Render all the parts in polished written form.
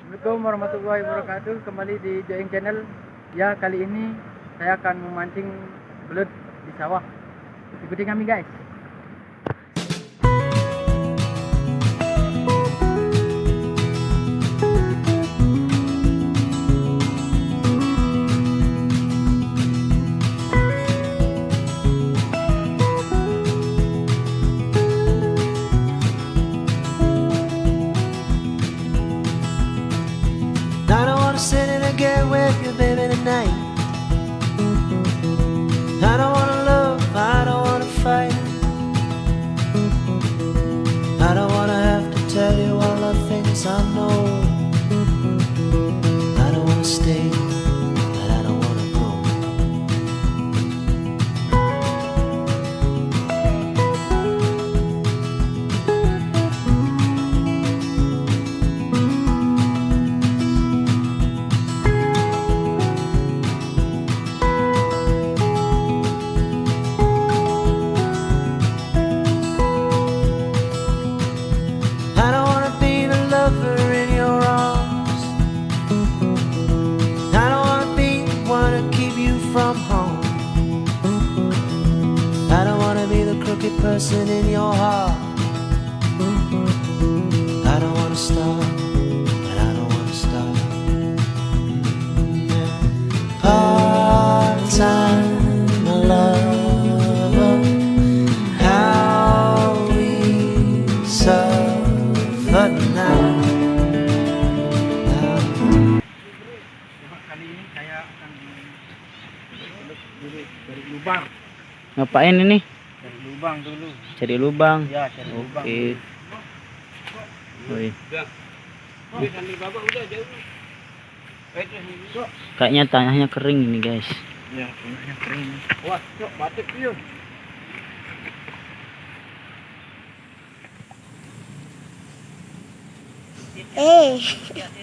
Assalamualaikum warahmatullahi wabarakatuh. Kembali di Joing Channel. Ya, kali ini saya akan memancing belut di sawah. Ikuti kami, guys. Sit and get with you, baby, tonight. I don't wanna love, I don't wanna fight. I don't wanna have to tell you all the things I know. I don't wanna stay, but I don't wanna go. I don't wanna be the lover in your arms. I don't wanna be the one to keep you from home. I don't wanna be the crooked person in your heart. I don't wanna stop, but I don't wanna stop. Part-time lover, how we suffer now. Kali ini saya akan belut dulu dari lubang. Ngapain ini? Dari lubang dulu. Cari lubang. Ya, cari lubang. Oke. Woi. Kayaknya tanahnya kering ini, guys. Ya, tanahnya kering. Wah, cok, batik yuk.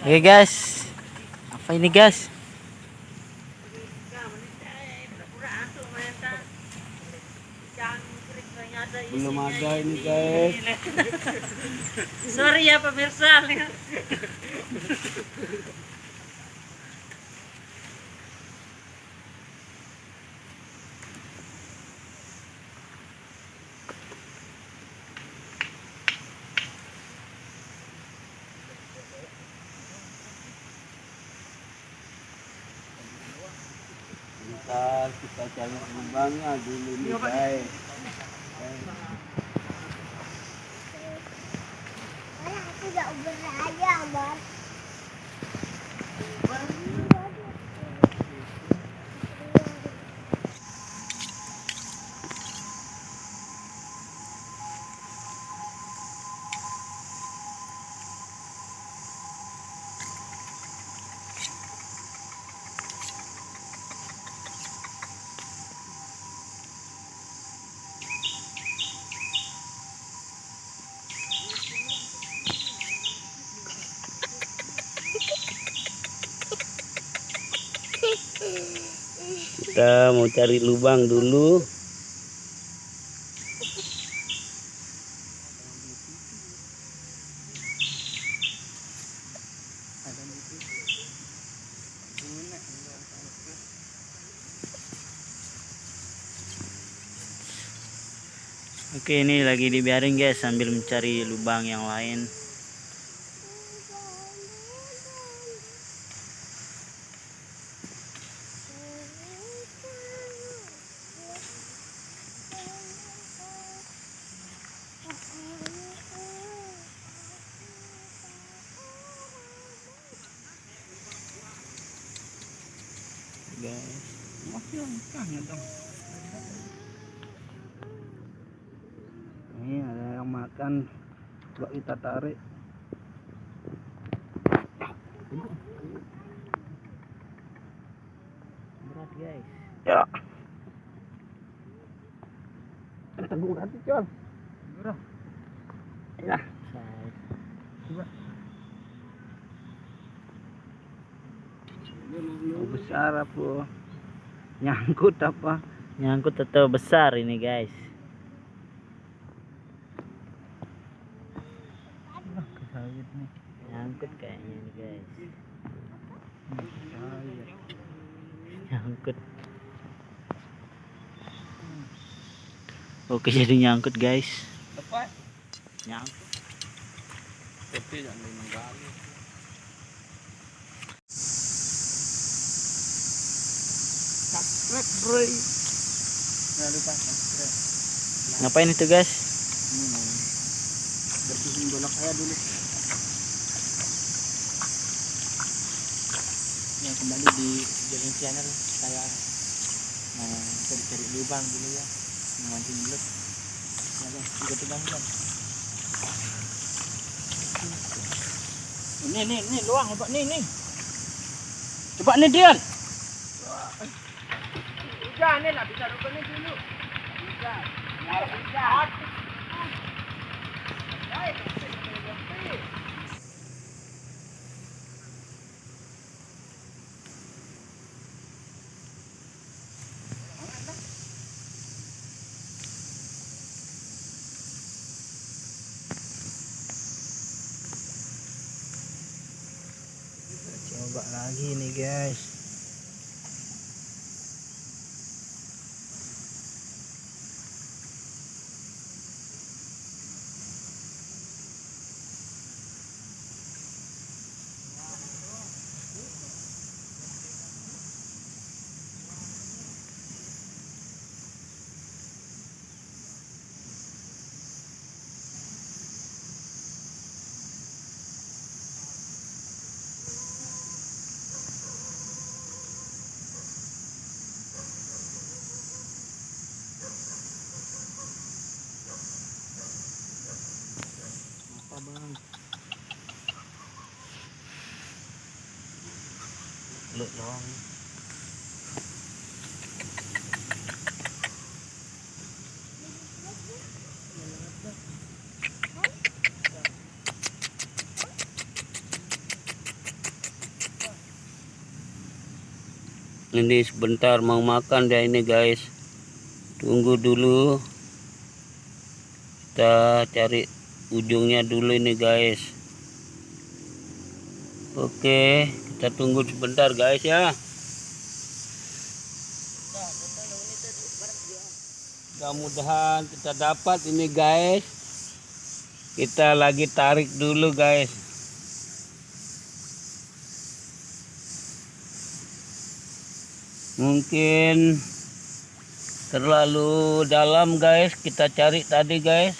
Oke, guys. Apa ini, guys? Belum ada ini, guys. Sorry ya pemirsa. Bentar, kita cari lubangnya dulu nih, guys. Aku gak beraya, Bang. Kita mau cari lubang dulu. Oke, ini lagi dibiarin, guys, sambil mencari lubang yang lain. Guys, Masih langkahnya dong. Ini ada yang makan. Coba kita tarik. berat, guys. Ya. Tanggung hati, Con. Murah. Ya. Coba. Oh, besar apa? Nyangkut apa? Nyangkut atau besar ini, guys. Kesawit nih. Nyangkut. nyangkut kayaknya nih guys. Nyangkut. Oke, jadi nyangkut guys. Lepas. Nyangkut. Putih jangan mengganggu. Subscribe bro. Jangan lupa subscribe. Ngapain itu guys? Ini mau bersihin golok saya dulu. Ya, kembali di Joing Channel. Saya mau cari-cari lubang dulu ya, memancing belut. Ya guys, juga pegang kan. Ini luang hebat nih. Coba nih Dian. Udah nih lah, bisa rukun ini dulu. Bisa. Bisa. Coba lagi nih guys. Apa bang? Belut doang. Ini sebentar mau makan dia ini guys. Tunggu dulu. Kita cari ujungnya dulu ini guys. Oke, kita tunggu sebentar guys ya. Mudah-mudahan kita dapat ini guys. Kita lagi tarik dulu guys. Mungkin terlalu dalam guys, kita cari tadi guys.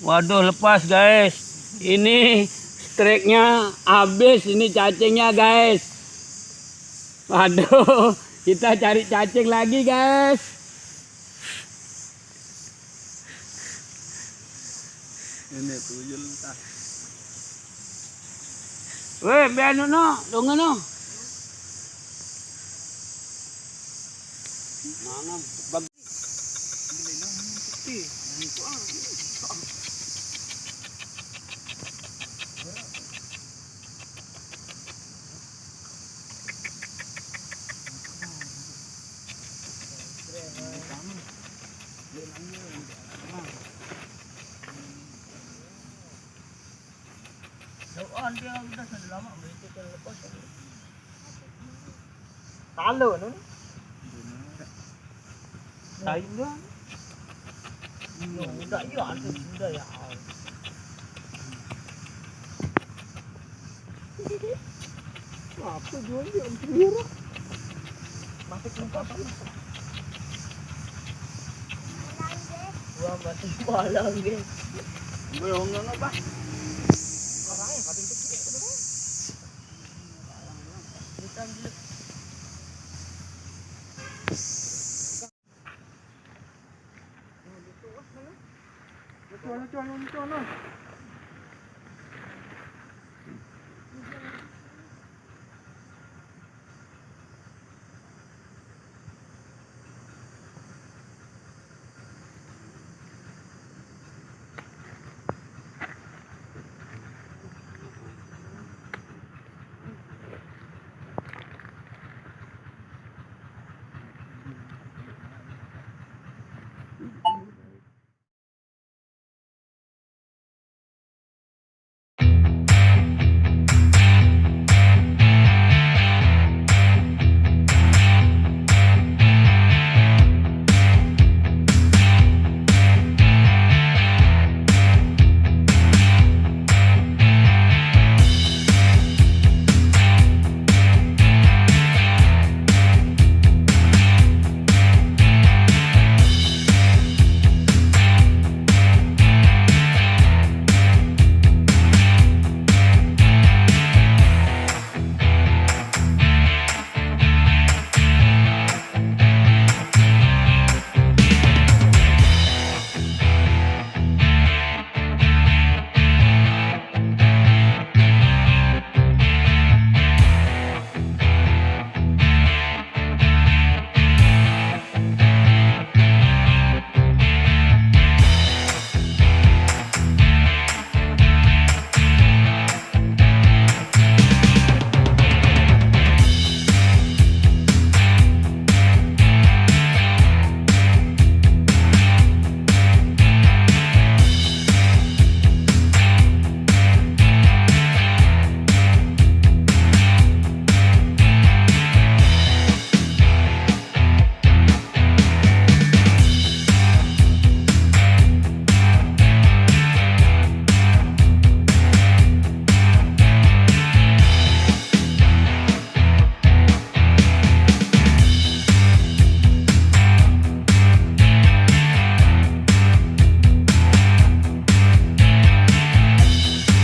Waduh, lepas guys. Ini strike-nya habis, ini cacingnya guys. Waduh, kita cari cacing lagi guys. Ini tuyul entah. Weh, biar no, dong no. Mana bag. Doan dia udah sudah lama begitu lepas. Talo nun. Lain dah. Udah ya, sudah ya. Apa jual dia biru? Masuk muka apa? Wah, masih malam guys. Belum ngono, Pak. Orangnya kating kecil itu kan. Bukan jelek. Lucu.